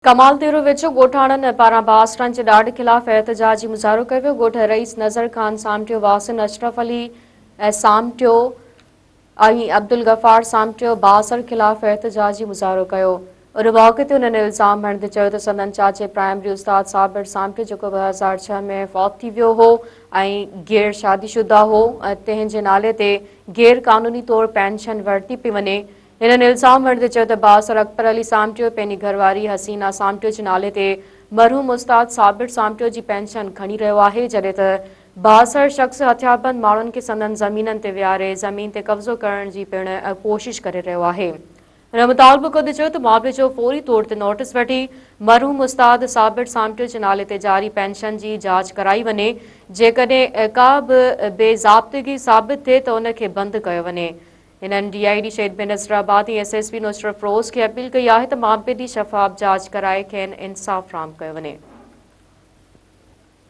कमाल देरो वेझो ॻोठाणनि पारां बासरनि जे ॾाढ ख़िलाफ़ एहतजाजी मुज़ाहिरो कयो वियो। ॻोठ रईस नज़र ख़ान सामटियो, वासिन अशरफ अली सामटियो ऐं अब्दुल गफ़ार सामटियो बासर ख़िलाफ़ एहतजाजी मुज़ाहिरो कयो। उन मौक़े ते उन्हनि इल्ज़ाम हणंदे चयो त संदन चाचे प्राइमरी उस्ताद साबिर सामटियो जेको 2006 में फौत थी वियो हो ऐं गैर शादीशुदा हो, तंहिंजे नाले ते गैर क़ानूनी तौरु पेंशन वरिती पई वञे। हिननि इल्ज़ाम हणंदे चयो त बासर अकबर अली सामटियो पंहिंजी घरवारी हसीना सामटियो जे नाले ते मरहूम उस्ताद साबिर सामटियो जी पेंशन खणी रहियो आहे, जॾहिं त बासर शख़्स हथियारबंद माण्हुनि खे संदन ज़मीननि ते विहारे ज़मीन ते कब्ज़ो करण जी पिण कोशिश करे रहियो आहे। हिन मुतालबो कंदे चयो त मामले जो फौरी तौर ते नोटिस वठी मरहूम उस्ताद साबिर सामटियो जे नाले ते जारी पेंशन जी जांच कराई वञे। जेकॾहिं का बि बेज़ाब्तगी साबित थिए त उन खे बंदि कयो वञे। हिननि DID शहीद बिन नसराबाद ऐं SSP नुसरत फिरोज़ खे अपील कई आहे त मामले जी शफ़ाफ़ जांच कराए खेनि इंसाफ़ फ़राहम कयो वञे।